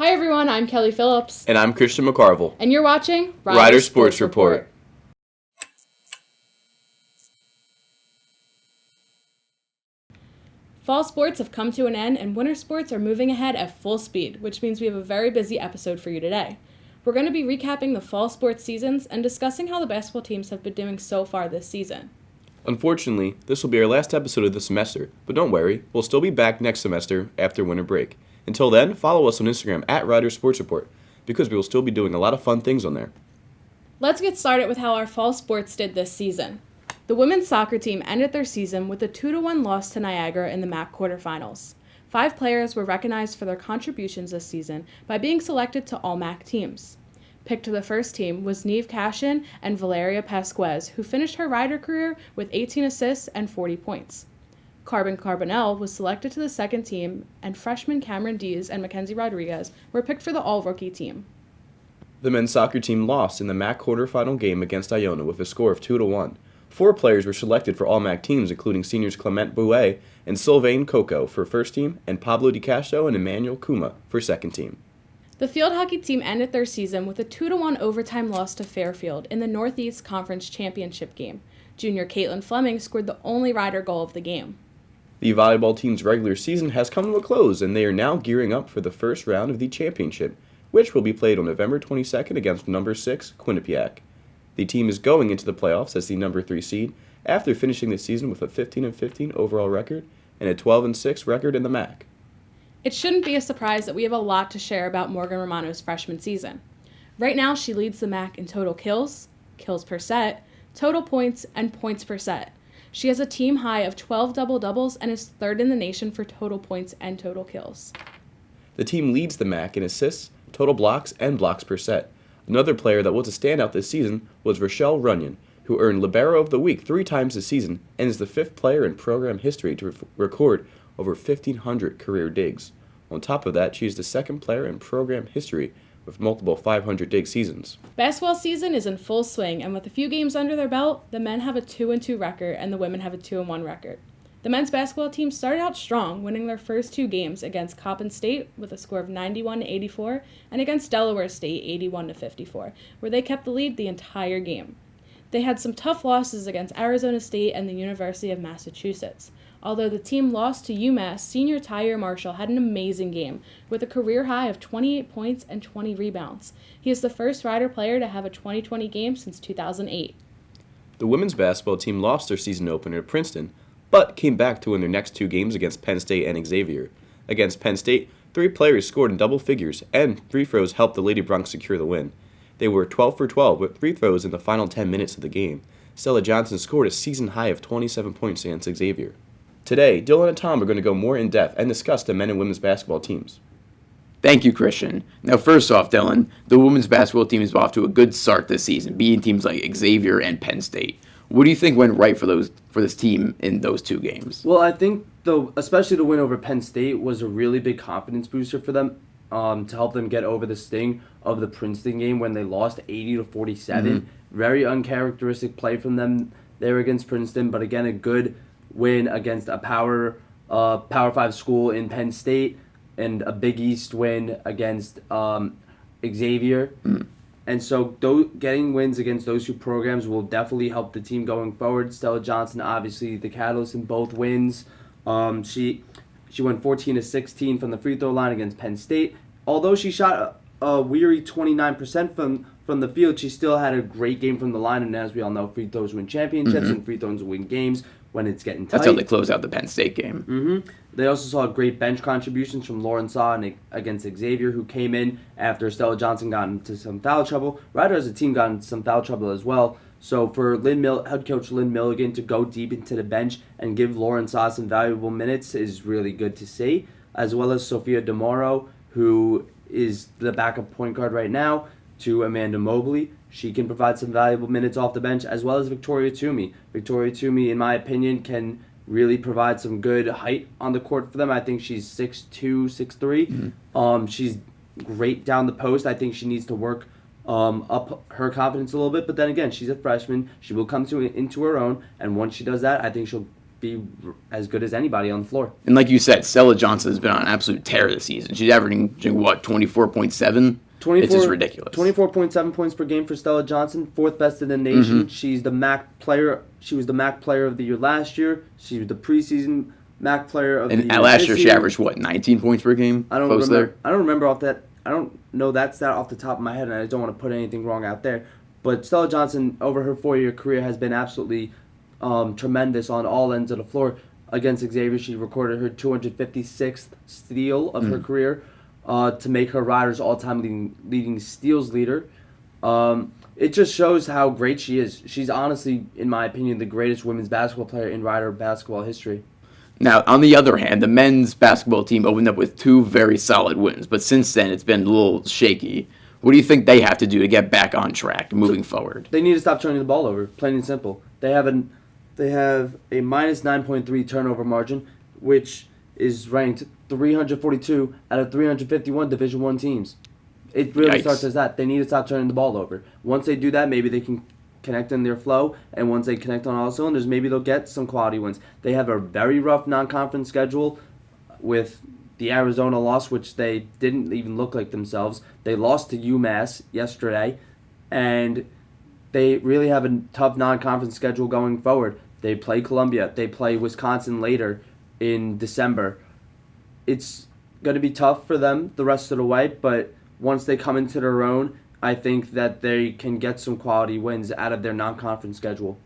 Hi everyone, I'm Kelly Phillips. And I'm Christian McCarville. And you're watching Rider Sports Report. Fall sports have come to an end and winter sports are moving ahead at full speed, which means we have a very busy episode for you today. We're going to be recapping the fall sports seasons and discussing how the basketball teams have been doing so far this season. Unfortunately, this will be our last episode of the semester, but don't worry, we'll still be back next semester after winter break. Until then, follow us on Instagram at Rider Sports Report, because we will still be doing a lot of fun things on there. Let's get started with how our fall sports did this season. The women's soccer team ended their season with a 2-1 loss to Niagara in the MAC quarterfinals. 5 players were recognized for their contributions this season by being selected to all MAC teams. Picked to the first team was Neve Cashin and Valeria Pasquez, who finished her Rider career with 18 assists and 40 points. Carbon Carbonell was selected to the second team, and freshmen Cameron Dees and Mackenzie Rodriguez were picked for the all-rookie team. The men's soccer team lost in the MAC quarterfinal game against Iona with a score of 2-1. 4 players were selected for all MAC teams, including seniors Clement Bouet and Sylvain Coco for first team, and Pablo DiCastro and Emmanuel Kuma for second team. The field hockey team ended their season with a 2-1 overtime loss to Fairfield in the Northeast Conference Championship game. Junior Caitlin Fleming scored the only Rider goal of the game. The volleyball team's regular season has come to a close, and they are now gearing up for the first round of the championship, which will be played on November 22nd against number 6 Quinnipiac. The team is going into the playoffs as the number 3 seed after finishing the season with a 15-15 overall record and a 12-6 record in the MAC. It shouldn't be a surprise that we have a lot to share about Morgan Romano's freshman season. Right now, she leads the MAC in total kills, kills per set, total points, and points per set. She has a team high of 12 double-doubles and is third in the nation for total points and total kills. The team leads the MAC in assists, total blocks, and blocks per set. Another player that was a standout this season was Rochelle Runyon, who earned Libero of the Week 3 times this season and is the 5th player in program history to record over 1,500 career digs. On top of that, she is the 2nd player in program history with multiple 500-dig seasons. Basketball season is in full swing, and with a few games under their belt, the men have a 2-2 record and the women have a 2-1 record. The men's basketball team started out strong, winning their first 2 games against Coppin State with a score of 91-84 and against Delaware State 81-54, where they kept the lead the entire game. They had some tough losses against Arizona State and the University of Massachusetts. Although the team lost to UMass, senior Tyre Marshall had an amazing game with a career high of 28 points and 20 rebounds. He is the first Rider player to have a 2020 game since 2008. The women's basketball team lost their season opener to Princeton, but came back to win their next 2 games against Penn State and Xavier. Against Penn State, 3 players scored in double figures, and free throws helped the Lady Broncs secure the win. They were 12 for 12 with free throws in the final 10 minutes of the game. Stella Johnson scored a season high of 27 points against Xavier. Today, Dylan and Tom are going to go more in-depth and discuss the men and women's basketball teams. Thank you, Christian. Now, first off, Dylan, the women's basketball team is off to a good start this season, beating teams like Xavier and Penn State. What do you think went right for this team in those 2 games? Well, I think, especially the win over Penn State was a really big confidence booster for them to help them get over the sting of the Princeton game when they lost 80-47. Mm-hmm. Very uncharacteristic play from them there against Princeton, but again, a good win against a Power 5 school in Penn State, and a Big East win against Xavier. Mm. And so getting wins against those 2 programs will definitely help the team going forward. Stella Johnson, obviously the catalyst in both wins. She went 14-16 from the free throw line against Penn State. Although she shot a weary 29% from the field, she still had a great game from the line. And as we all know, free throws win championships and free throws win games when it's getting tight. That's how they close out the Penn State game. Mm-hmm. They also saw great bench contributions from Lauren Saw against Xavier, who came in after Stella Johnson got into some foul trouble. Rider as a team got into some foul trouble as well. So for head coach Lynn Milligan to go deep into the bench and give Lauren Saw some valuable minutes is really good to see, as well as Sophia DeMoro, who is the backup point guard right now to Amanda Mobley. She can provide some valuable minutes off the bench, as well as Victoria Toomey. Victoria Toomey, in my opinion, can really provide some good height on the court for them. I think she's 6'2", 6'3". Mm-hmm. She's great down the post. I think she needs to work up her confidence a little bit. But then again, she's a freshman. She will come into her own. And once she does that, I think she'll be as good as anybody on the floor. And like you said, Stella Johnson has been on an absolute tear this season. She's averaging, what, 24.7? It's just ridiculous. 24.7 points per game for Stella Johnson, fourth best in the nation. She's the MAC player. She was the MAC player of the year last year. She was the preseason MAC player of the year. And last year she averaged, what, 19 points per game? I don't remember off that. I don't know that stat off the top of my head, and I don't want to put anything wrong out there. But Stella Johnson, over her 4-year career, has been absolutely tremendous on all ends of the floor. Against Xavier, she recorded her 256th steal of her career to make her Riders all-time leading steals leader. It just shows how great she is. She's honestly, in my opinion, the greatest women's basketball player in Rider basketball history. Now, on the other hand, the men's basketball team opened up with 2 very solid wins, but since then it's been a little shaky. What do you think they have to do to get back on track moving forward? They need to stop turning the ball over, plain and simple. They have a minus 9.3 turnover margin, which is ranked 342 out of 351 Division I teams. It really starts as that. They need to stop turning the ball over. Once they do that, maybe they can connect in their flow, and once they connect on all cylinders, maybe they'll get some quality wins. They have a very rough non-conference schedule with the Arizona loss, which they didn't even look like themselves. They lost to UMass yesterday, and they really have a tough non-conference schedule going forward. They play Columbia. They play Wisconsin later in December. It's going to be tough for them the rest of the way, but once they come into their own, I think that they can get some quality wins out of their non-conference schedule.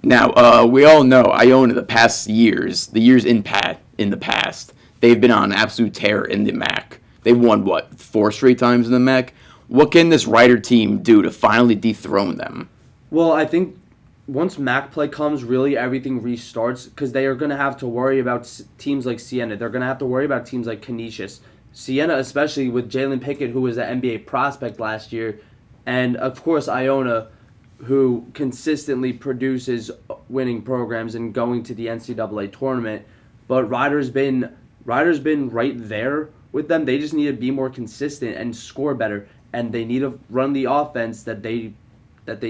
Now, we all know Iona the past years, the years in the past, they've been on an absolute tear in the MAC. They've won, 4 straight times in the MAC? What can this Rider team do to finally dethrone them? Well, I think once MAC play comes, really everything restarts because they are going to have to worry about teams like Siena. They're going to have to worry about teams like Canisius. Siena, especially with Jalen Pickett, who was an NBA prospect last year, and of course Iona, who consistently produces winning programs and going to the NCAA tournament. But Rider's been right there with them. They just need to be more consistent and score better, and they need to run the offense that they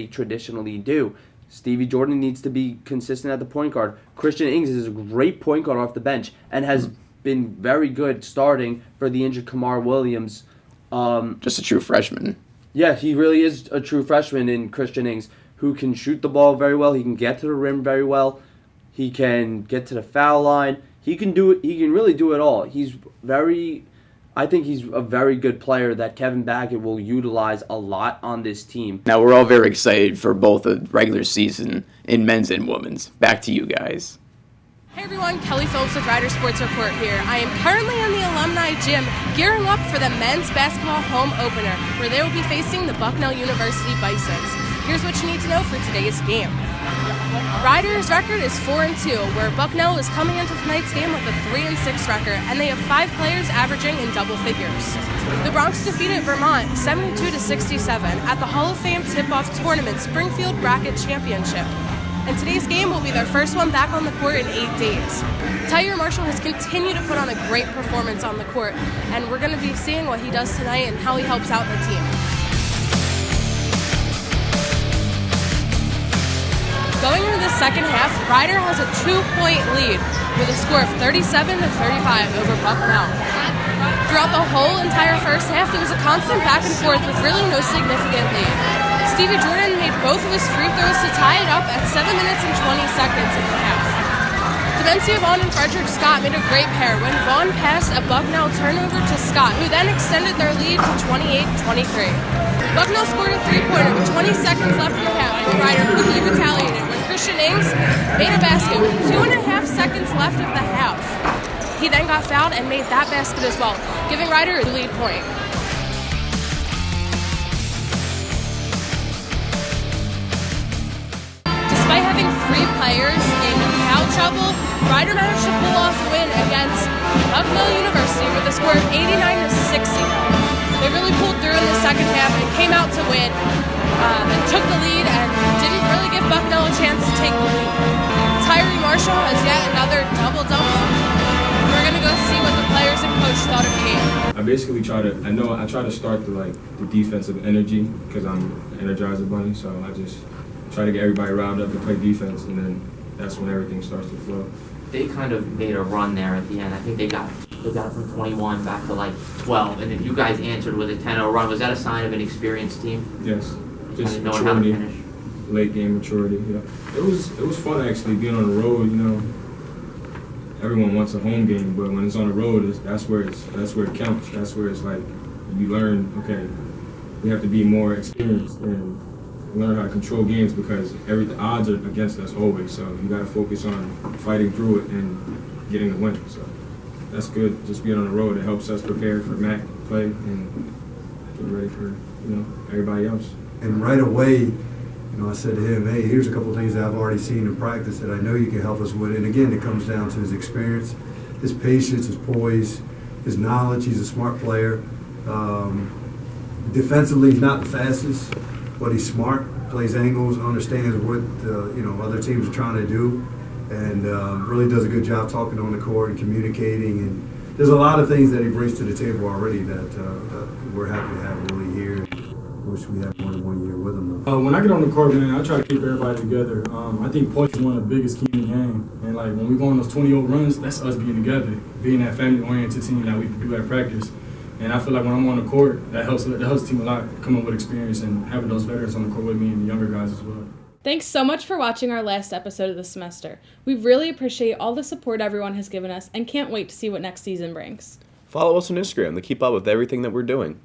traditionally do. Stevie Jordan needs to be consistent at the point guard. Christian Ings is a great point guard off the bench and has been very good starting for the injured Kamar Williams. Just a true freshman. Yeah, he really is a true freshman in Christian Ings, who can shoot the ball very well. He can get to the rim very well. He can get to the foul line. He can do it. He can really do it all. I think he's a very good player that Kevin Baggett will utilize a lot on this team. Now, we're all very excited for both the regular season in men's and women's. Back to you guys. Hey everyone, Kelly Phillips with Rider Sports Report here. I am currently in the alumni gym gearing up for the men's basketball home opener, where they will be facing the Bucknell University Bisons. Here's what you need to know for today's game. Rider's record is 4-2, where Bucknell is coming into tonight's game with a 3-6 record, and they have 5 players averaging in double figures. The Bronx defeated Vermont 72-67 at the Hall of Fame Tip-Off Tournament Springfield Bracket Championship. And today's game will be their first one back on the court in 8 days. Tyre Marshall has continued to put on a great performance on the court, and we're going to be seeing what he does tonight and how he helps out the team. Going into the second half, Rider has a 2-point lead with a score of 37-35 over Bucknell. Throughout the whole entire first half, there was a constant back and forth with really no significant lead. Stevie Jordan made both of his free throws to tie it up at 7 minutes and 20 seconds in the half. Demencia Vaughn and Frederick Scott made a great pair when Vaughn passed a Bucknell turnover to Scott, who then extended their lead to 28-23. Bucknell scored a 3-pointer with 20 seconds left in the half, but Rider quickly retaliated when Christian Ings made a basket with 2.5 seconds left of the half. He then got fouled and made that basket as well, giving Rider the lead point. Despite having 3 players in foul trouble, Rider managed to pull off a win against Bucknell University with a score of 89-60. They really pulled through in the second half and came out to win, and took the lead and didn't really give Bucknell a chance to take the lead. Tyre Marshall has yet another double-double. We're going to go see what the players and coach thought of the game. I try to start the defensive energy because I'm an Energizer Bunny, so I just try to get everybody riled up to play defense, and then that's when everything starts to flow. They kind of made a run there at the end. I think they got it from 21 back to like 12, and then you guys answered with a 10-0 run. Was that a sign of an experienced team? Yes, just Knowing how to maturity, finish. late game maturity. Yeah, it was fun actually being on the road. You know, everyone wants a home game, but when it's on the road, that's where it counts. That's where it's like you learn. Okay, we have to be more experienced and learn how to control games because the odds are against us always. So you got to focus on fighting through it and getting the win. So that's good. Just being on the road, it helps us prepare for MAC play and get ready for everybody else. And right away, I said to him, hey, here's a couple of things that I've already seen in practice that I know you can help us with. And again, it comes down to his experience, his patience, his poise, his knowledge. He's a smart player. Defensively, he's not the fastest, but he's smart, plays angles, understands what other teams are trying to do, and really does a good job talking on the court and communicating. And there's a lot of things that he brings to the table already that we're happy to have really here. Wish we had more than 1 year with him. When I get on the court, man, I try to keep everybody together. I think poise is one of the biggest keys in the game. And like when we go on those 20-0 runs, that's us being together, being that family-oriented team that we do at practice. And I feel like when I'm on the court, that helps the team a lot, coming with experience and having those veterans on the court with me and the younger guys as well. Thanks so much for watching our last episode of the semester. We really appreciate all the support everyone has given us and can't wait to see what next season brings. Follow us on Instagram to keep up with everything that we're doing.